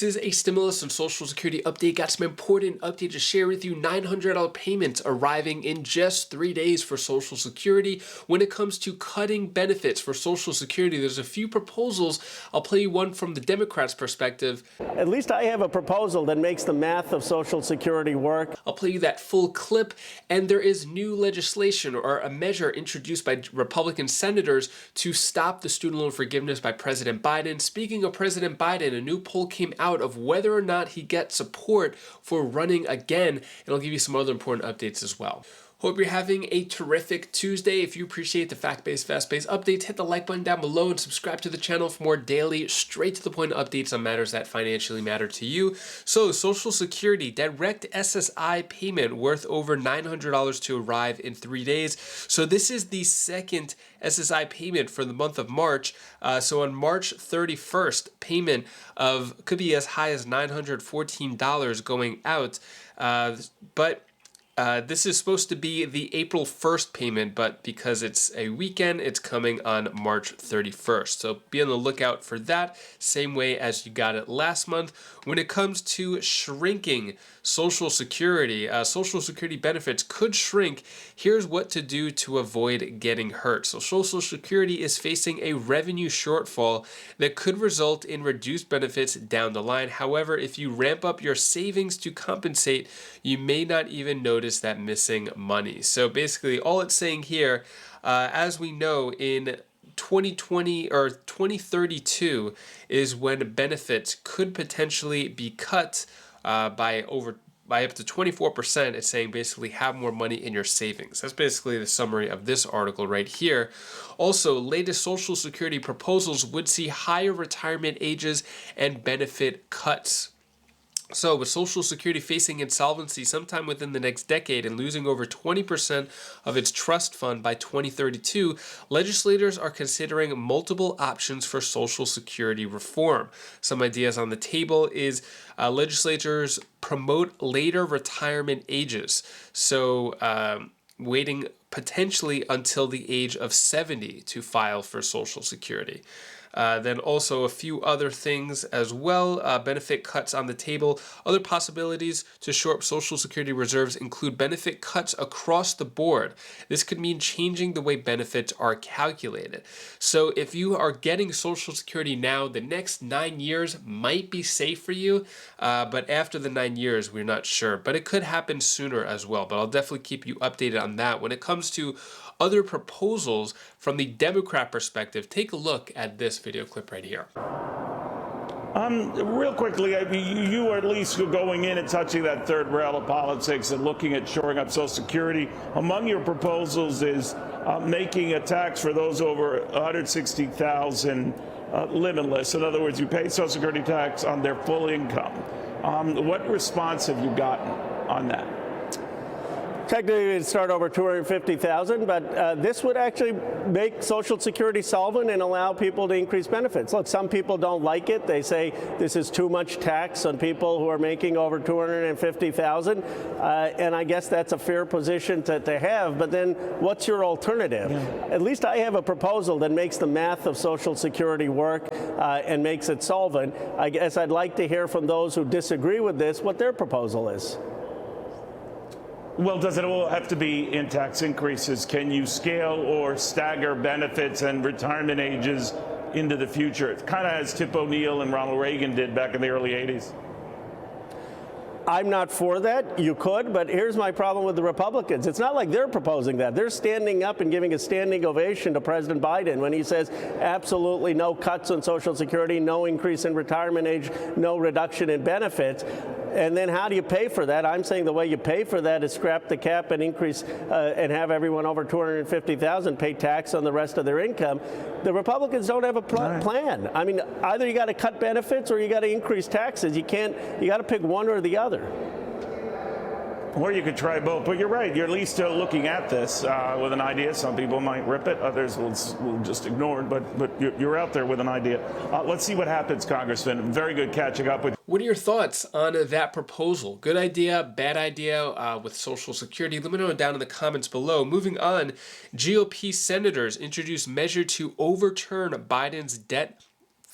This is a stimulus and Social Security update. Got some important update to share with you. $900 payments arriving in just 3 days for Social Security. When it comes to cutting benefits for Social Security, there's a few proposals. I'll play you one from the Democrats' perspective. At least I have a proposal that makes the math of Social Security work. I'll play you that full clip. And there is new legislation or a measure introduced by Republican senators to stop the student loan forgiveness by President Biden. Speaking of President Biden, a new poll came out of whether or not he gets support for running again, and I'll give you some other important updates as well. Hope you're having a terrific Tuesday. If you appreciate the fact-based, fast-paced updates, hit the like button down below and subscribe to the channel for more daily, straight-to-the-point updates on matters that financially matter to you. So, Social Security Direct SSI Payment worth over $900 to arrive in 3 days. So this is the second SSI payment for the month of March. So on March 31st, payment of could be as high as $914 going out, but this is supposed to be the April 1st payment, but because it's a weekend, it's coming on March 31st. So be on the lookout for that, same way as you got it last month. When it comes to shrinking Social Security benefits could shrink. Here's what to do to avoid getting hurt. So Social Security is facing a revenue shortfall that could result in reduced benefits down the line. However, if you ramp up your savings to compensate, you may not even notice that missing money. So basically all it's saying here, as we know, in 2020 or 2032 is when benefits could potentially be cut by up to 24%. It's saying basically have more money in your savings. That's basically the summary of this article right here. Also, latest Social Security proposals would see higher retirement ages and benefit cuts. So with Social Security facing insolvency sometime within the next decade and losing over 20% of its trust fund by 2032, legislators are considering multiple options for Social Security reform. Some ideas on the table is legislators promote later retirement ages. So waiting potentially until the age of 70 to file for Social Security. Then also a few other things as well, benefit cuts on the table. Other possibilities to shore up Social Security reserves include benefit cuts across the board. This could mean changing the way benefits are calculated. So if you are getting Social Security now, the next 9 years might be safe for you, but after the 9 years, we're not sure. But it could happen sooner as well, but I'll definitely keep you updated on that. When it comes to other proposals from the Democrat perspective, take a look at this video clip right here. Real quickly, you are at least going in and touching that third rail of politics and looking at shoring up Social Security. Among your proposals is making a tax for those over 160,000 limitless. In other words, you pay Social Security tax on their full income. What response have you gotten on that? Technically, it'd start over 250,000, but this would actually make Social Security solvent and allow people to increase benefits. Look, some people don't like it. They say this is too much tax on people who are making over 250,000, and I guess that's a fair position to have. But then, what's your alternative? Yeah. At least I have a proposal that makes the math of Social Security work and makes it solvent. I guess I'd like to hear from those who disagree with this what their proposal is. Well, does it all have to be in tax increases? Can you scale or stagger benefits and retirement ages into the future? It's kind of as Tip O'Neill and Ronald Reagan did back in the early 80s. I'm not for that. You could, but here's my problem with the Republicans. It's not like they're proposing that. They're standing up and giving a standing ovation to President Biden when he says absolutely no cuts on Social Security, no increase in retirement age, no reduction in benefits. And then how do you pay for that? I'm saying the way you pay for that is scrap the cap and increase and have everyone over 250,000 pay tax on the rest of their income. The Republicans don't have a plan. I mean, either you got to cut benefits or you got to increase taxes. You got to pick one or the other. Or you could try both, but you're right. You're at least still looking at this with an idea. Some people might rip it, others will just ignore it, but you're out there with an idea. Let's see what happens, Congressman. Very good catching up with you. What are your thoughts on that proposal? Good idea, bad idea with Social Security? Let me know down in the comments below. Moving on, GOP senators introduced measure to overturn Biden's debt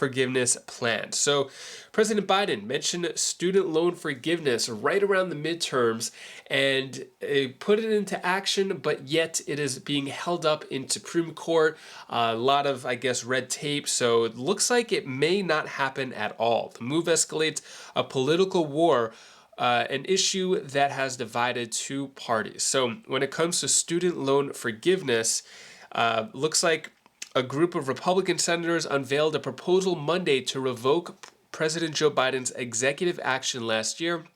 forgiveness plan. So President Biden mentioned student loan forgiveness right around the midterms and put it into action, but yet it is being held up in Supreme Court. A lot of, I guess, red tape. So it looks like it may not happen at all. The move escalates a political war, an issue that has divided two parties. So when it comes to student loan forgiveness, looks like a group of Republican senators unveiled a proposal Monday to revoke President Joe Biden's executive action last year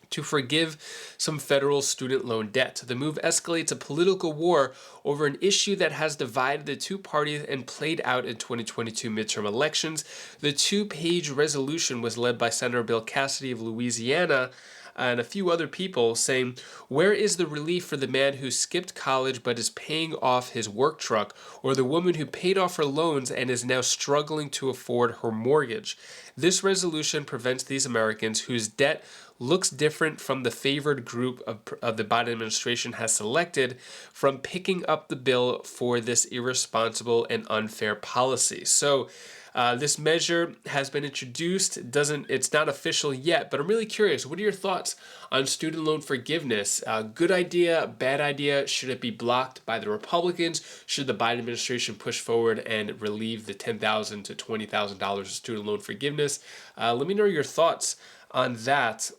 to forgive some federal student loan debt. The move escalates a political war over an issue that has divided the two parties and played out in 2022 midterm elections. The two-page resolution was led by Senator Bill Cassidy of Louisiana and a few other people, saying, "Where is the relief for the man who skipped college but is paying off his work truck, or the woman who paid off her loans and is now struggling to afford her mortgage?" This resolution prevents these Americans whose debt looks different from the favored group of the Biden administration has selected from picking up the bill for this irresponsible and unfair policy. So this measure has been introduced. It's not official yet, but I'm really curious. What are your thoughts on student loan forgiveness? Good idea, bad idea? Should it be blocked by the Republicans? Should the Biden administration push forward and relieve the $10,000 to $20,000 of student loan forgiveness? Let me know your thoughts on that.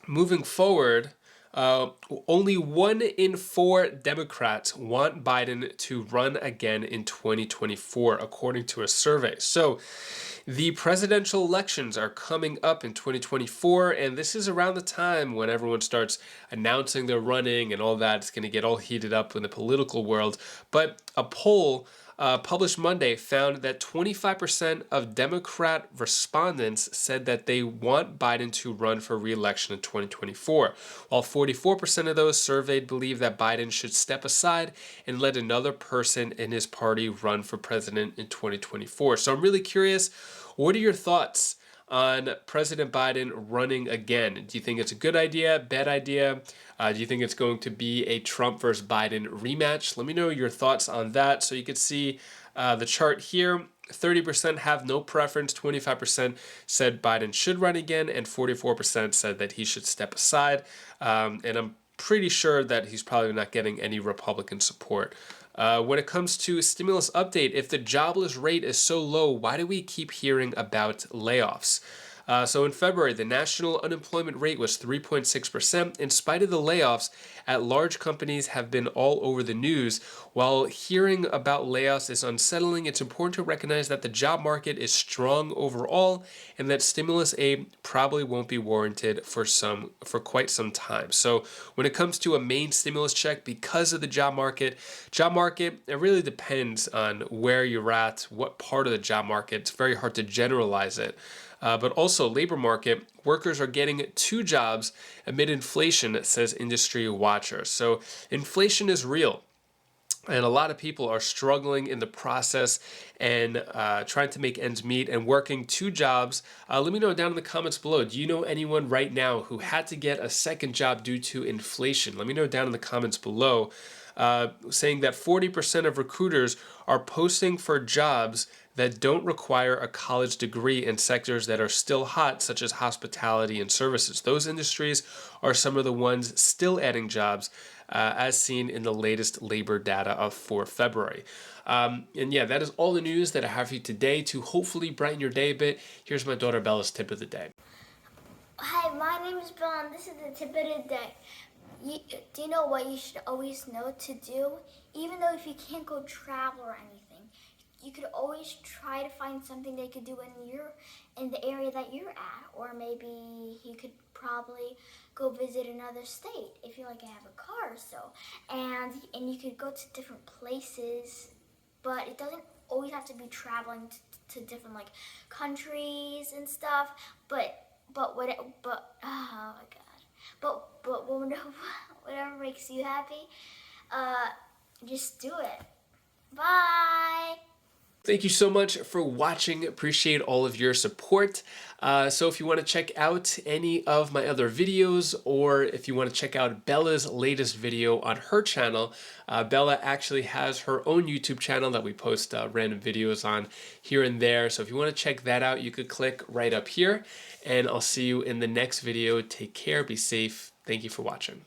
Moving forward, only 1 in 4 Democrats want Biden to run again in 2024, according to a survey. So the presidential elections are coming up in 2024, and this is around the time when everyone starts announcing they're running and all that. It's going to get all heated up in the political world. But a poll published Monday found that 25% of Democrat respondents said that they want Biden to run for re-election in 2024, while 44% of those surveyed believe that Biden should step aside and let another person in his party run for president in 2024. So I'm really curious, what are your thoughts on President Biden running again? Do you think it's a good idea, bad idea? Do you think it's going to be a Trump versus Biden rematch? Let me know your thoughts on that. So you can see the chart here. 30% have no preference, 25% said Biden should run again, and 44% said that he should step aside. And I'm pretty sure that he's probably not getting any Republican support. When it comes to stimulus update, if the jobless rate is so low, why do we keep hearing about layoffs? So in February, the national unemployment rate was 3.6%. In spite of the layoffs, at large companies have been all over the news. While hearing about layoffs is unsettling, it's important to recognize that the job market is strong overall and that stimulus aid probably won't be warranted for quite some time. So when it comes to a main stimulus check, because of the job market, it really depends on where you're at, what part of the job market. It's very hard to generalize it. But also labor market, workers are getting 2 jobs amid inflation, says industry watchers. So inflation is real. And a lot of people are struggling in the process and trying to make ends meet and working 2 jobs. Let me know down in the comments below. Do you know anyone right now who had to get a second job due to inflation? Let me know down in the comments below. Saying that 40% of recruiters are posting for jobs that don't require a college degree in sectors that are still hot, such as hospitality and services. Those industries are some of the ones still adding jobs, as seen in the latest labor data for February. And yeah, that is all the news that I have for you today to hopefully brighten your day a bit. Here's my daughter Bella's tip of the day. Hi, my name is Bella, and this is the tip of the day. Do you know what you should always know to do? Even though if you can't go travel or anything, you could always try to find something they could do in the area that you're at, or maybe you could probably go visit another state if you have a car. And you could go to different places, but it doesn't always have to be traveling to different countries and stuff. But oh my god. But whatever makes you happy, just do it. Bye. Thank you so much for watching. Appreciate all of your support. So if you want to check out any of my other videos, or if you want to check out Bella's latest video on her channel, Bella actually has her own YouTube channel that we post random videos on here and there. So if you want to check that out, you could click right up here, and I'll see you in the next video. Take care, be safe. Thank you for watching.